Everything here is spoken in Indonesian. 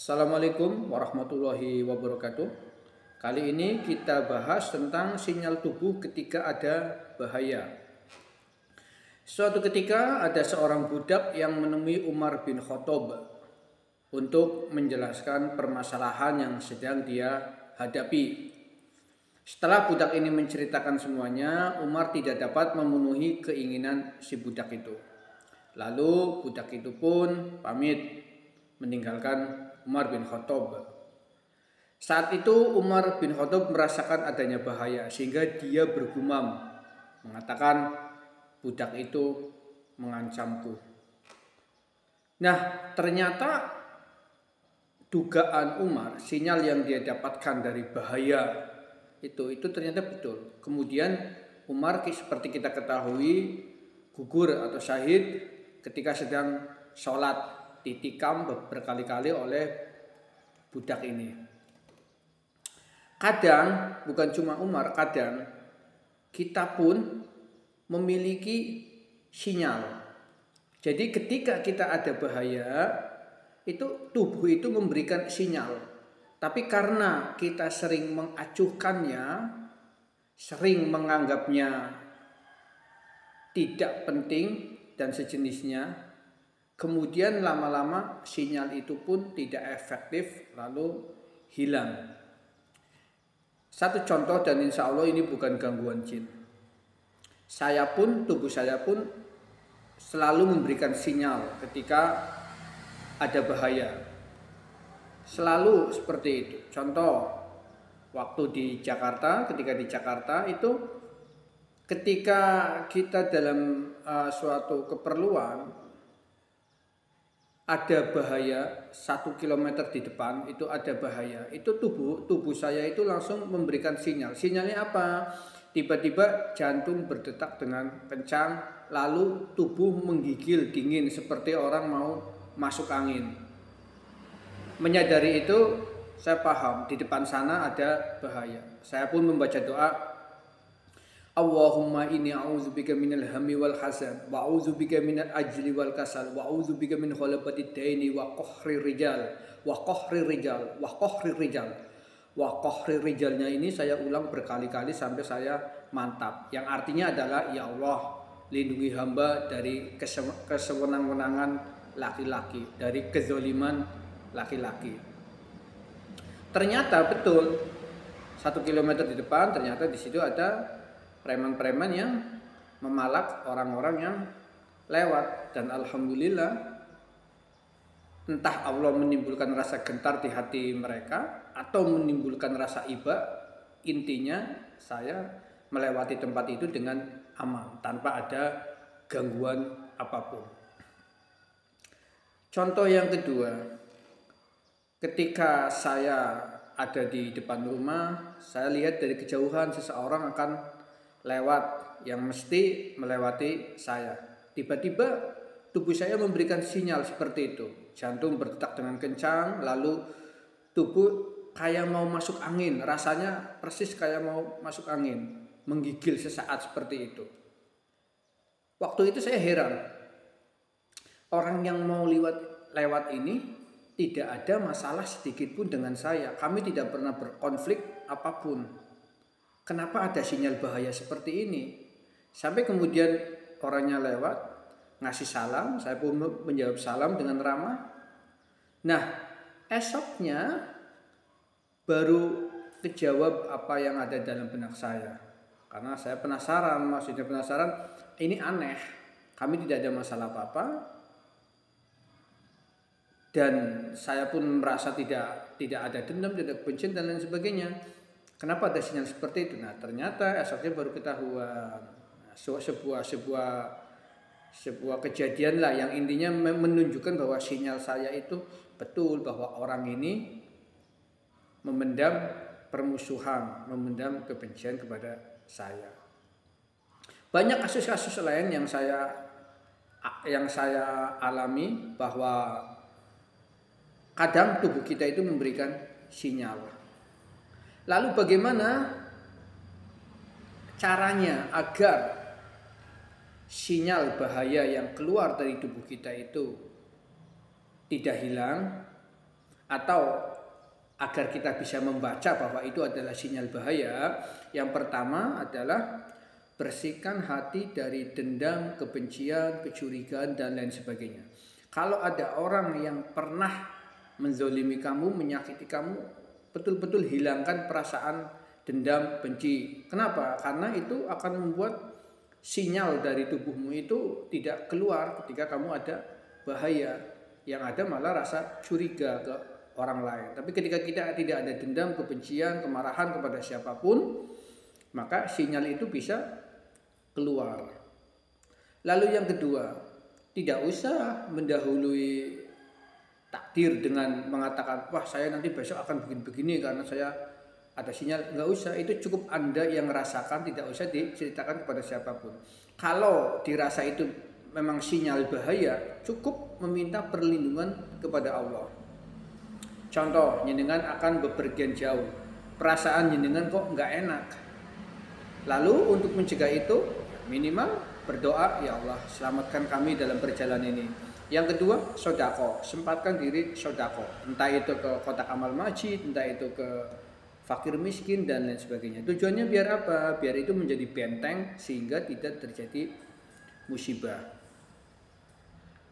Assalamualaikum warahmatullahi wabarakatuh. Kali ini kita bahas tentang sinyal tubuh ketika ada bahaya. Suatu ketika ada seorang budak yang menemui Umar bin Khattab untuk menjelaskan permasalahan yang sedang dia hadapi. Setelah budak ini menceritakan semuanya, Umar tidak dapat memenuhi keinginan si budak itu. Lalu budak itu pun pamit meninggalkan Umar bin Khattab. Saat itu Umar bin Khattab merasakan adanya bahaya sehingga dia bergumam mengatakan, budak itu mengancamku. Nah, ternyata dugaan Umar, sinyal yang dia dapatkan dari bahaya itu ternyata betul. Kemudian Umar seperti kita ketahui gugur atau syahid ketika sedang sholat ditikam berkali-kali oleh budak ini. Kadang bukan cuma Umar, kadang kita pun memiliki sinyal. Jadi ketika kita ada bahaya, itu tubuh itu memberikan sinyal. Tapi karena kita sering mengacuhkannya, sering menganggapnya tidak penting dan sejenisnya, kemudian lama-lama sinyal itu pun tidak efektif lalu hilang. Satu contoh, dan insya Allah ini bukan gangguan jin. Tubuh saya pun selalu memberikan sinyal ketika ada bahaya. Selalu seperti itu. Contoh, waktu di Jakarta, ketika di Jakarta itu ketika kita dalam suatu keperluan, ada bahaya 1 kilometer di depan itu ada bahaya, itu tubuh saya itu langsung memberikan sinyal. Sinyalnya apa? Tiba-tiba jantung berdetak dengan kencang, lalu tubuh menggigil dingin seperti orang mau masuk angin. Menyadari itu, saya paham di depan sana ada bahaya. Saya pun membaca doa, Allahumma inni a'udzubika minal hammi wal hasan wa a'udzubika minal ajli wal kasal wa a'udzubika min khalabatid daini wa qahri rijal wa qahri rijal wa qahri rijal. Wa qahri rijalnya ini saya ulang berkali-kali sampai saya mantap. Yang artinya adalah, ya Allah, lindungi hamba dari kesewenang-wenangan laki-laki, dari kezaliman laki-laki. Ternyata betul, 1 kilometer di depan ternyata di situ ada preman-preman yang memalak orang-orang yang lewat. Dan alhamdulillah, entah Allah menimbulkan rasa gentar di hati mereka atau menimbulkan rasa iba, intinya saya melewati tempat itu dengan aman tanpa ada gangguan apapun. Contoh yang kedua, ketika saya ada di depan rumah, saya lihat dari kejauhan seseorang akan lewat yang mesti melewati saya. Tiba-tiba tubuh saya memberikan sinyal seperti itu. Jantung berdetak dengan kencang, lalu tubuh kayak mau masuk angin. Rasanya persis kayak mau masuk angin, menggigil sesaat seperti itu. Waktu itu saya heran. Orang yang mau lewat ini tidak ada masalah sedikit pun dengan saya. Kami tidak pernah berkonflik apapun. Kenapa ada sinyal bahaya seperti ini? Sampai kemudian orangnya lewat, ngasih salam, saya pun menjawab salam dengan ramah. Nah, esoknya baru kejawab apa yang ada dalam benak saya. Karena saya penasaran, ini aneh. Kami tidak ada masalah apa-apa. Dan saya pun merasa tidak ada dendam, tidak kebencian dan lain sebagainya. Kenapa ada sinyal seperti itu? Nah, ternyata esoknya baru ketahuan. Sebuah kejadian lah yang intinya menunjukkan bahwa sinyal saya itu betul, bahwa orang ini memendam permusuhan, memendam kebencian kepada saya. Banyak kasus-kasus lain yang saya alami, bahwa kadang tubuh kita itu memberikan sinyal. Lalu bagaimana caranya agar sinyal bahaya yang keluar dari tubuh kita itu tidak hilang? atau agar kita bisa membaca bahwa itu adalah sinyal bahaya, yang pertama adalah bersihkan hati dari dendam, kebencian, kecurigaan, dan lain sebagainya. Kalau ada orang yang pernah menzolimi kamu, menyakiti kamu, betul-betul hilangkan perasaan dendam, benci. Kenapa? Karena itu akan membuat sinyal dari tubuhmu itu tidak keluar ketika kamu ada bahaya. Yang ada malah rasa curiga ke orang lain. Tapi ketika kita tidak ada dendam, kebencian, kemarahan kepada siapapun, maka sinyal itu bisa keluar. Lalu yang kedua, tidak usah mendahului takdir dengan mengatakan, wah saya nanti besok akan begini-begini karena saya ada sinyal. Nggak usah, itu cukup Anda yang merasakan, tidak usah diceritakan kepada siapapun. Kalau dirasa itu memang sinyal bahaya, cukup meminta perlindungan kepada Allah. Contoh, jenengan akan bepergian jauh, perasaan jenengan kok nggak enak. Lalu untuk mencegah itu, minimal berdoa, ya Allah selamatkan kami dalam perjalanan ini. Yang kedua, sodako, sempatkan diri sodako, entah itu ke kotak amal masjid, entah itu ke fakir miskin dan lain sebagainya. Tujuannya biar apa? Biar itu menjadi benteng sehingga tidak terjadi musibah.